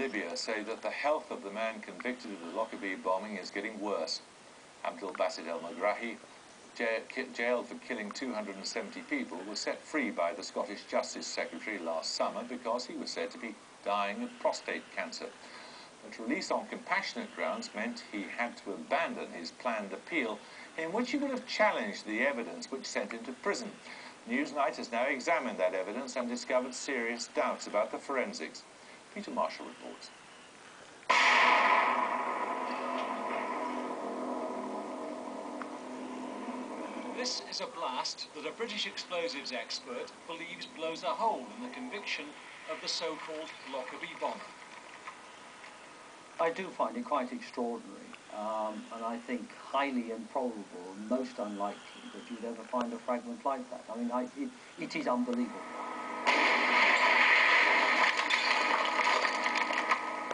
Libya say that the health of the man convicted of the Lockerbie bombing is getting worse. Abdel Basit el-Megrahi, jailed for killing 270 people, was set free by the Scottish Justice Secretary last summer because he was said to be dying of prostate cancer. But release on compassionate grounds meant he had to abandon his planned appeal, in which he would have challenged the evidence which sent him to prison. Newsnight has now examined that evidence and discovered serious doubts about the forensics. Peter Marshall reports. This is a blast that a British explosives expert believes blows a hole in the conviction of the so-called Lockerbie bomber. I do find it quite extraordinary, and I think highly improbable and most unlikely that you'd ever find a fragment like that. I mean, it is unbelievable.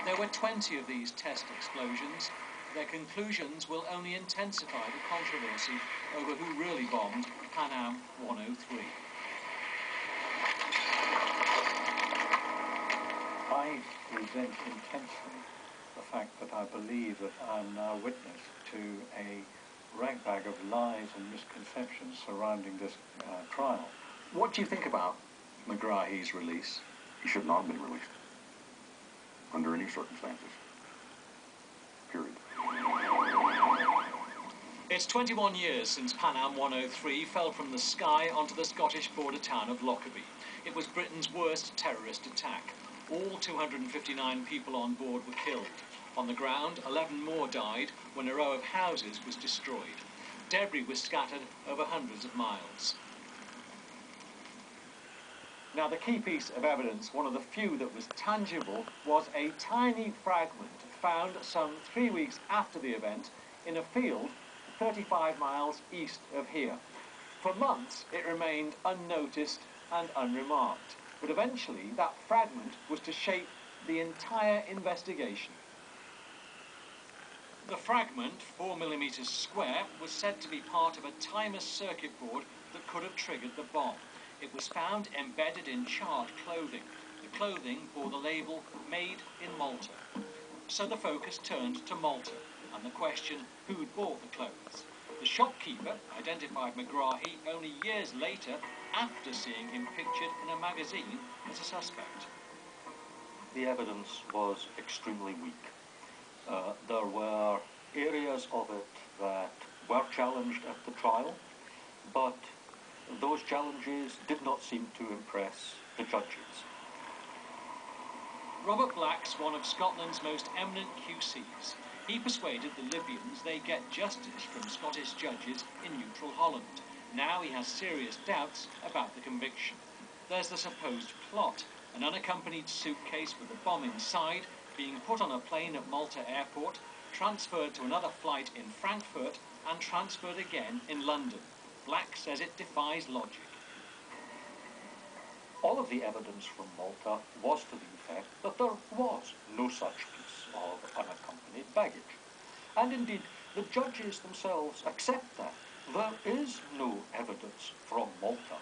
There were 20 of these test explosions. Their conclusions will only intensify the controversy over who really bombed Pan Am 103. I resent intensely the fact that I believe that I am now witness to a ragbag of lies and misconceptions surrounding this trial. What do you think about Megrahi's release? He should not have been released under any circumstances. Period. It's 21 years since Pan Am 103 fell from the sky onto the Scottish border town of Lockerbie. It was Britain's worst terrorist attack. All 259 people on board were killed. On the ground, 11 more died when a row of houses was destroyed. Debris was scattered over hundreds of miles. Now, the key piece of evidence, one of the few that was tangible, was a tiny fragment found some 3 weeks after the event in a field 35 miles east of here. For months, it remained unnoticed and unremarked. But eventually, that fragment was to shape the entire investigation. The fragment, 4 millimeters square, was said to be part of a timer circuit board that could have triggered the bomb. It was found embedded in charred clothing. The clothing bore the label, "Made in Malta." So the focus turned to Malta, and the question, who'd bought the clothes? The shopkeeper identified Megrahi only years later, after seeing him pictured in a magazine as a suspect. The evidence was extremely weak. There were areas of it that were challenged at the trial, but those challenges did not seem to impress the judges. Robert Black's one of Scotland's most eminent QCs. He persuaded the Libyans they get justice from Scottish judges in neutral Holland. Now he has serious doubts about the conviction. There's the supposed plot, an unaccompanied suitcase with a bomb inside, being put on a plane at Malta airport, transferred to another flight in Frankfurt, and transferred again in London. Black says it defies logic. All of the evidence from Malta was to the effect that there was no such piece of unaccompanied baggage. And indeed, the judges themselves accept that. There is no evidence from Malta.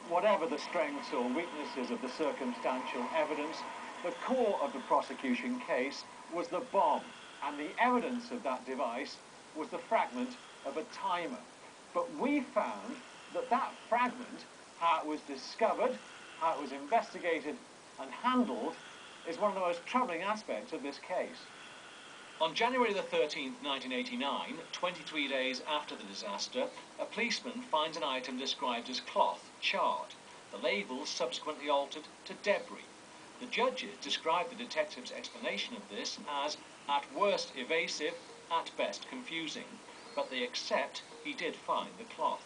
Whatever the strengths or weaknesses of the circumstantial evidence, the core of the prosecution case was the bomb, and the evidence of that device was the fragment of a timer. But we found that that fragment, how it was discovered, how it was investigated and handled, is one of the most troubling aspects of this case. On January the 13th, 1989, 23 days after the disaster, a policeman finds an item described as cloth, charred. The label subsequently altered to debris. The judges described the detective's explanation of this as, at worst evasive, at best confusing. But they accept he did find the cloth.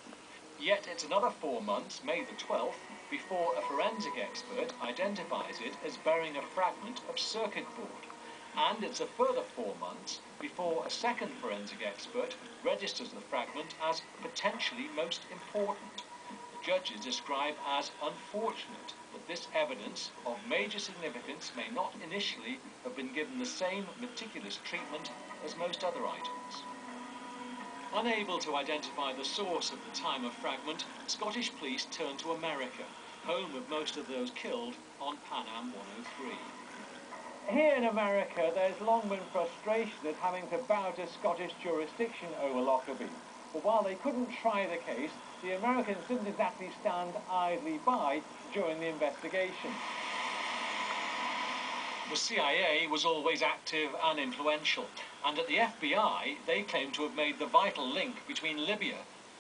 Yet it's another 4 months, May the 12th, before a forensic expert identifies it as bearing a fragment of circuit board. And it's a further 4 months before a second forensic expert registers the fragment as potentially most important. The judges describe as unfortunate that this evidence of major significance may not initially have been given the same meticulous treatment as most other items. Unable to identify the source of the timer fragment, Scottish police turned to America, home of most of those killed on Pan Am 103. here in America, there's long been frustration at having to bow to Scottish jurisdiction over Lockerbie. But while they couldn't try the case, the Americans didn't exactly stand idly by during the investigation. The CIA was always active and influential, and at the FBI, they claimed to have made the vital link between Libya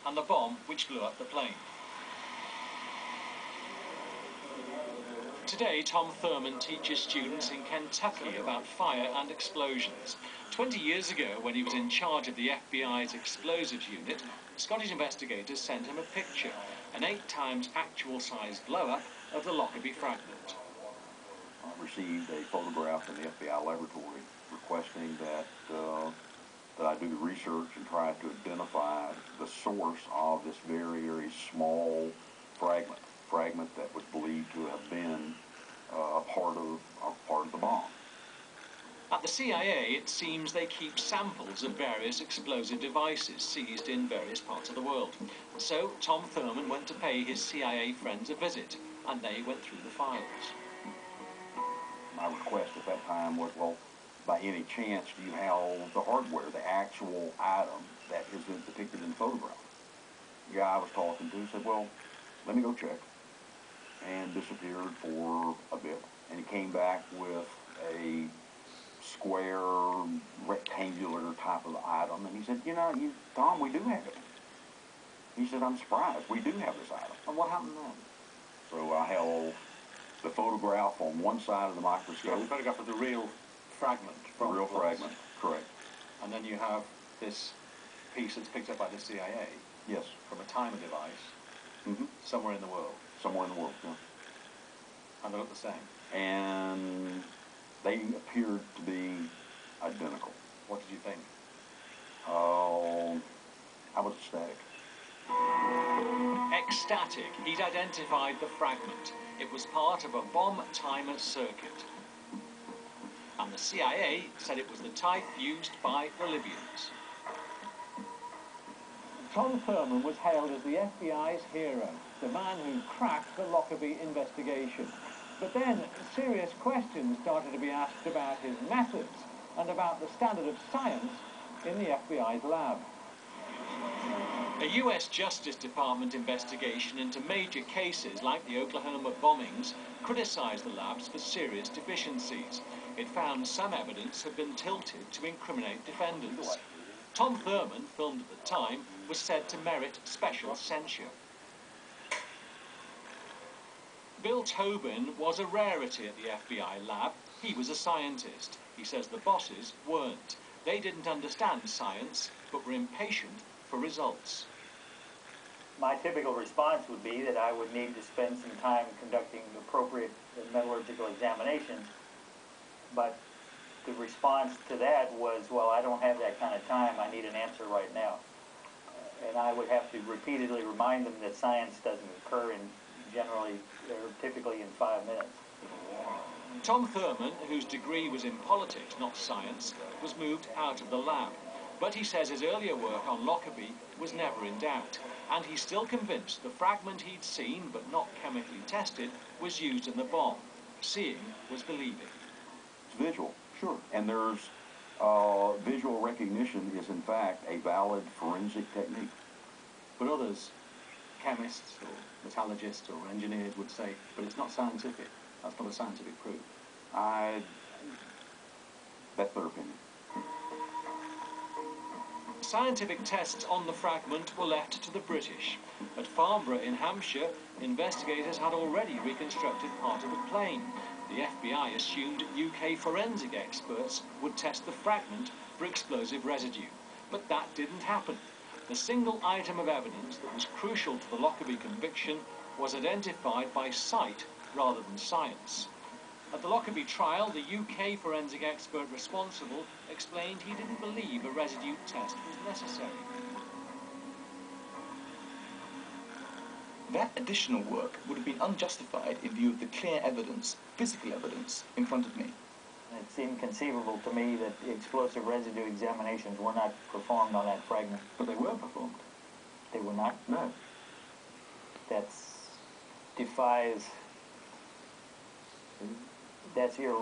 and the bomb which blew up the plane. Today, Tom Thurman teaches students in Kentucky about fire and explosions. 20 years ago, when he was in charge of the FBI's explosives unit, Scottish investigators sent him a picture, an 8 times actual-sized blow-up of the Lockerbie fragment. I received a photograph in the FBI laboratory requesting that I do the research and try to identify the source of this very, very small fragment that was believed to have been a part of the bomb. At the CIA, it seems they keep samples of various explosive devices seized in various parts of the world. So Tom Thurman went to pay his CIA friends a visit, and they went through the files. My request at that time was, well, by any chance, do you have the hardware, the actual item that is depicted in the photograph? The guy I was talking to said, well, let me go check, and disappeared for a bit. And he came back with a square, rectangular type of item, and he said, Tom, we do have it. He said, I'm surprised, we do have this item. And what happened then? So I held the photograph on one side of the microscope. A photograph of the real fragment. The real fragment, correct. And then you have this piece that's picked up by the CIA. Yes. From a timer device. Somewhere in the world. Somewhere in the world, yeah. And they look the same. And they appeared to be identical. What did you think? I was ecstatic. Ecstatic, he'd identified the fragment. It was part of a bomb timer circuit. And the CIA said it was the type used by the Libyans. Tom Thurman was hailed as the FBI's hero, the man who cracked the Lockerbie investigation. But then serious questions started to be asked about his methods and about the standard of science in the FBI's lab. A US Justice Department investigation into major cases like the Oklahoma bombings criticized the labs for serious deficiencies. It found some evidence had been tilted to incriminate defendants. Tom Thurman, filmed at the time, was said to merit special censure. Bill Tobin was a rarity at the FBI lab. He was a scientist. He says the bosses weren't. They didn't understand science, but were impatient for results. My typical response would be that I would need to spend some time conducting appropriate metallurgical examinations, but the response to that was, well, I don't have that kind of time, I need an answer right now. And I would have to repeatedly remind them that science doesn't occur in generally, or typically in 5 minutes. Tom Thurman, whose degree was in politics, not science, was moved out of the lab. But he says his earlier work on Lockerbie was never in doubt, and he's still convinced the fragment he'd seen, but not chemically tested, was used in the bomb. Seeing was believing. It's visual, sure. And there's visual recognition is in fact a valid forensic technique. But others, chemists or metallurgists or engineers would say, but it's not scientific. That's not a scientific proof. That's their opinion. Scientific tests on the fragment were left to the British. At Farnborough in Hampshire, investigators had already reconstructed part of the plane. The FBI assumed UK forensic experts would test the fragment for explosive residue, but that didn't happen. The single item of evidence that was crucial to the Lockerbie conviction was identified by sight rather than science. At the Lockerbie trial, the UK forensic expert responsible explained he didn't believe a residue test was necessary. That additional work would have been unjustified in view of the clear evidence, physical evidence, in front of me. It's inconceivable to me that the explosive residue examinations were not performed on that fragment. But they were performed. They were not? No. That's defies... That's irrational.